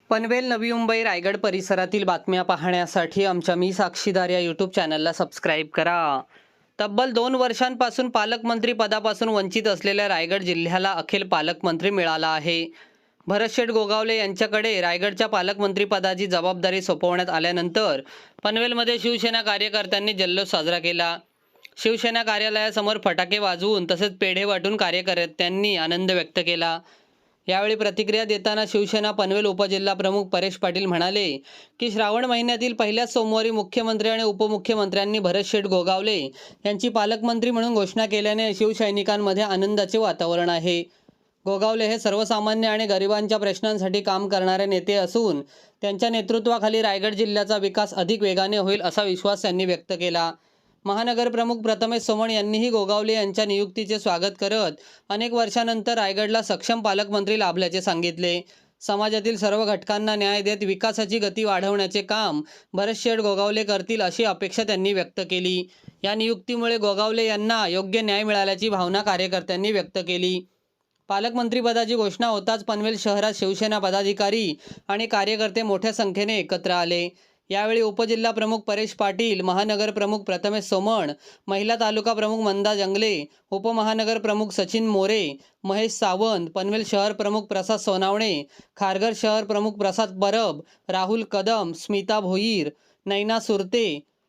पनवेल, नवी मुंबई, रायगड परिसरातील बातम्या पाहण्यासाठी आमच्या मी साक्षीदार या यूट्यूब चॅनलला सबस्क्राईब करा। तब्बल 2 वर्षांपासून पालकमंत्री पदापासून वंचित असलेल्या रायगड जिल्ह्याला अखेर पालकमंत्री मिळाला आहे। भरतशेठ गोगावले यांच्याकडे रायगडच्या पालकमंत्रीपदाची जबाबदारी सोपवण्यात आल्यानंतर पनवेलमध्ये शिवसेना कार्यकर्त्यांनी जल्लोष साजरा केला। शिवसेना कार्यालयासमोर फटाके वाजवून तसेच पेढे वाटून कार्यकर्त्यांनी आनंद व्यक्त केला। यावेळी प्रतिक्रिया देताना शिवसेना पनवेल उपजिल्हा प्रमुख परेश पाटील म्हणाले की श्रावण महिन्यातील पहिल्याच सोमवारी मुख्यमंत्री आणि उपमुख्यमंत्र्यांनी भरतशेठ गोगावले यांची पालकमंत्री म्हणून घोषणा केल्याने शिवसैनिकांमध्ये आनंदाचे वातावरण आहे। गोगावले हे सर्वसामान्य आणि गरिबांच्या प्रश्नांसाठी काम करणारे नेते असून त्यांच्या नेतृत्वाखाली रायगड जिल्ह्याचा विकास अधिक वेगाने होईल असा विश्वास त्यांनी व्यक्त केला। महानगर प्रमुख प्रथमेश सोमण यांनीही गोगावले यांच्या नियुक्तीचे स्वागत करत अनेक वर्षांनंतर रायगडला सक्षम पालकमंत्री लाभल्याचे सांगितले। समाजातील सर्व घटकांना न्याय देत विकासाची गती वाढवण्याचे काम भरतशेठ गोगावले करतील अशी अपेक्षा त्यांनी व्यक्त केली। या नियुक्तीमुळे गोगावले यांना योग्य न्याय मिळाल्याची भावना कार्यकर्त्यांनी व्यक्त केली। पालकमंत्रीपदाची घोषणा होताच पनवेल शहरात शिवसेना पदाधिकारी आणि कार्यकर्ते मोठ्या संख्येने एकत्र आले। यावेळी उपजिल्हा प्रमुख परेश पाटील, महानगर प्रमुख प्रथमेश सोमण, महिला तालुका प्रमुख मंदा जंगले, उपमहानगर प्रमुख सचिन मोरे, महेश सावंत, पनवेल शहर प्रमुख प्रसाद सोनावणे, खारघर शहर प्रमुख प्रसाद परब, राहुल कदम, स्मिता भोईर, नैना सुरते,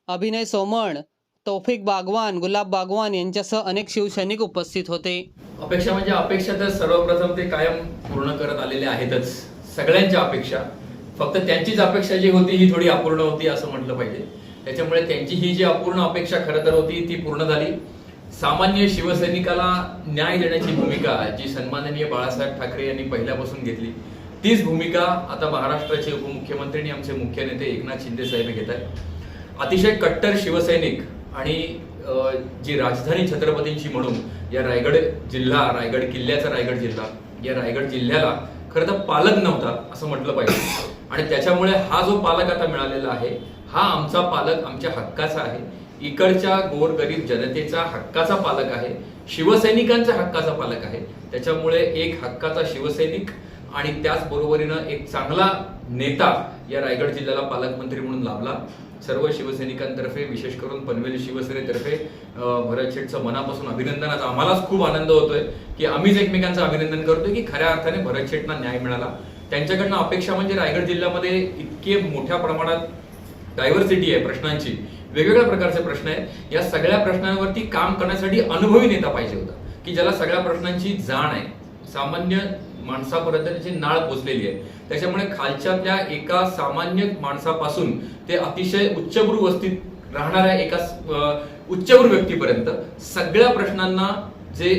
अभिनय सोमण, तौफिक बागवान, गुलाब बागवान यांच्यासह अनेक शिवसैनिक उपस्थित होते। अपेक्षा म्हणजे अपेक्षा तर सर्वप्रथम ते कायम पूर्ण करत आलेले आहेतच, सगळ्यांच्या अपेक्षा। फक्त त्यांचीच अपेक्षा जी होती ही थोडी अपूर्ण होती असं म्हटलं पाहिजे। त्याच्यामुळे त्यांची ही जी अपूर्ण अपेक्षा खरं तर होती ती पूर्ण झाली। सामान्य शिवसैनिकाला न्याय देण्याची भूमिका जी सन्माननीय बाळासाहेब ठाकरे यांनी पहिल्यापासून घेतली तीच भूमिका आता महाराष्ट्राचे उपमुख्यमंत्री आणि आमचे मुख्य नेते एकनाथ शिंदे साहेब घेत आहेत। अतिशय कट्टर शिवसैनिक आणि जी राजधानी छत्रपतींची म्हणून या रायगड जिल्हा, रायगड किल्ल्याचा रायगड जिल्हा, या रायगड जिल्ह्याला खरं तर पालक नव्हता असं म्हटलं पाहिजे। आणि त्याच्यामुळे हा जो पालक आता मिळालेला आहे हा आमचा पालक, आमच्या हक्काचा आहे, इकडच्या गोरगरीब जनतेचा हक्काचा पालक आहे, शिवसैनिकांचा हक्काचा पालक आहे। त्याच्यामुळे एक हक्काचा शिवसैनिक आणि त्याचबरोबरीनं एक चांगला नेता या रायगड जिल्ह्याला पालकमंत्री म्हणून लाभला। सर्व शिवसैनिकांतर्फे, विशेष करून पनवेल शिवसेनेतर्फे भरतशेठचं मनापासून अभिनंदन। आज आम्हालाच खूप आनंद होतोय की आम्हीच एकमेकांचं अभिनंदन करतोय की खऱ्या अर्थाने भरतशेठना न्याय मिळाला। त्यांच्याकडनं अपेक्षा म्हणजे रायगड जिल्ह्यामध्ये इतके मोठ्या प्रमाणात डायव्हर्सिटी आहे प्रश्नांची, वेगवेगळ्या प्रकारचे प्रश्न आहेत। या सगळ्या प्रश्नांवरती काम करण्यासाठी अनुभवी नेता पाहिजे होता की ज्याला सगळ्या प्रश्नांची जाण आहे, सामान्य माणसापर्यंत त्याची नाळ पोचलेली आहे। त्याच्यामुळे खालच्यातल्या एका सामान्य माणसापासून ते अतिशय उच्चभ्रू वस्तीत राहणाऱ्या एका उच्चभ्रू व्यक्तीपर्यंत सगळ्या प्रश्नांना जे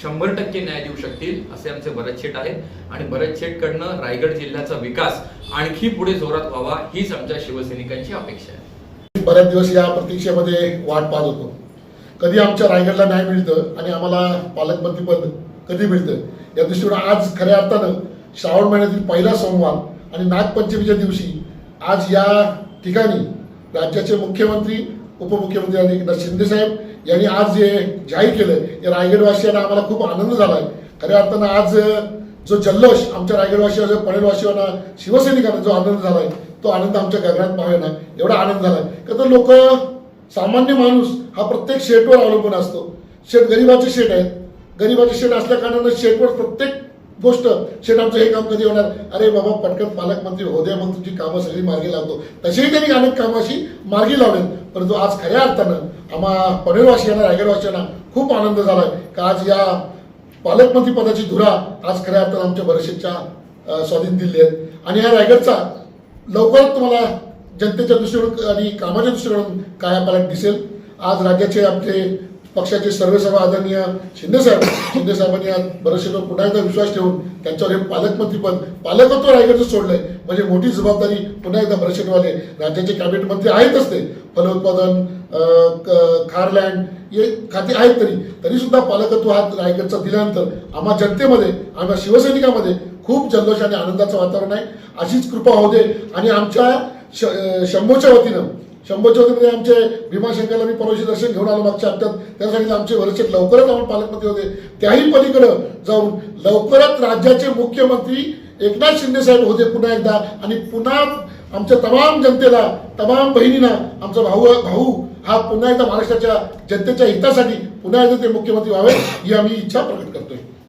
100% न्याय देऊ शकतील असे आमचे भरतशेठ आहेत। आणि भरतशेठकडनं रायगड जिल्ह्याचा विकास आणखी पुढे जोरात व्हावा हीच आमच्या शिवसैनिकांची अपेक्षा आहे। बऱ्याच दिवस या प्रतीक्षेमध्ये वाट पाहत होतो, कधी आमच्या रायगडला न्याय मिळतं आणि आम्हाला पालकमंत्रीपद कधी मिळतं। या दृष्टीने आज खऱ्या अर्थानं श्रावण महिन्यातील पहिला सोमवार आणि नागपंचमीच्या दिवशी आज या ठिकाणी राज्याचे मुख्यमंत्री, उपमुख्यमंत्री आणि एकनाथ शिंदे साहेब यांनी आज जे जाहीर केलं या रायगडवासियांना आम्हाला खूप आनंद झाला आहे। खऱ्या अर्थानं आज जो जल्लोष आमच्या रायगडवासियांना, पनवेलवासियांना, शिवसैनिकांना जो आनंद झाला आहे तो आनंद आमच्या गगनात पाहायला एवढा आनंद झाला आहे। का तर लोक, सामान्य माणूस हा प्रत्येक शेटवर अवलंबून असतो। शेट गरिबाचे शेट आहेत, गरिबाचे शेट असल्या कारणानं शेटवर प्रत्येक गोष्ट, शेट आमचं हे काम कधी होणार, अरे बाबा पटकन पालकमंत्री हो दे, मग तुमची कामं सगळी मार्गी लावतो। तसेही त्यांनी अनेक कामं अशी मार्गी लावलेत। परंतु आज खऱ्या अर्थानं आम्हा पनवेलवासियांना, रायगडवासियांना खूप आनंद झाला आहे का आज या पालकमंत्री पदाची धुरा आज खऱ्या अर्थानं आमच्या भरतशेठच्या स्वाधीन दिली आहेत। आणि ह्या रायगडचा लवकरच तुम्हाला जनतेच्या दृष्टीकडून आणि कामाच्या दृष्टीकडून कायापालट दिसेल। आज राज्याचे आमचे पक्षाचे सर्वेसर्वा आदरणीय शिंदे साहेबांनी आज भरतशेठवर पुन्हा एकदा विश्वास ठेवून त्यांच्यावर हे पालकमंत्रीपद, पालकत्व रायगडचं सोडलंय म्हणजे मोठी जबाबदारी पुन्हा एकदा भरतशेठवाले, राज्याचे कॅबिनेट मंत्री आहेतच, ते फलोत्पादन, खारलँड हे खाते आहेत, तरी सुद्धा पालकत्व हा रायगडचा दिल्यानंतर आम्हा जनतेमध्ये, आम्हा शिवसैनिकांमध्ये खूप जल्लोष आणि आनंदाचं वातावरण आहे। अशीच कृपा होऊ दे। आणि आमच्या शंभूच्या वतीनं आमचे भीमाशंकरला मी परवाशी दर्शन घेऊन आलो मागच्या हप्त्यात, त्यासाठी आमचे भरतशेठ लवकरच आम्हाला पालकमंत्री होते, त्याही पलीकडे जाऊन लवकरच राज्याचे मुख्यमंत्री एकनाथ शिंदे साहेब होते पुन्हा एकदा, आणि पुन्हा आमच्या तमाम जनतेला, तमाम बहिणींना आमचा भाऊ हा पुन्हा एकदा महाराष्ट्राच्या जनतेच्या हितासाठी पुन्हा एकदा ते मुख्यमंत्री व्हावे ही आम्ही इच्छा प्रकट करतोय.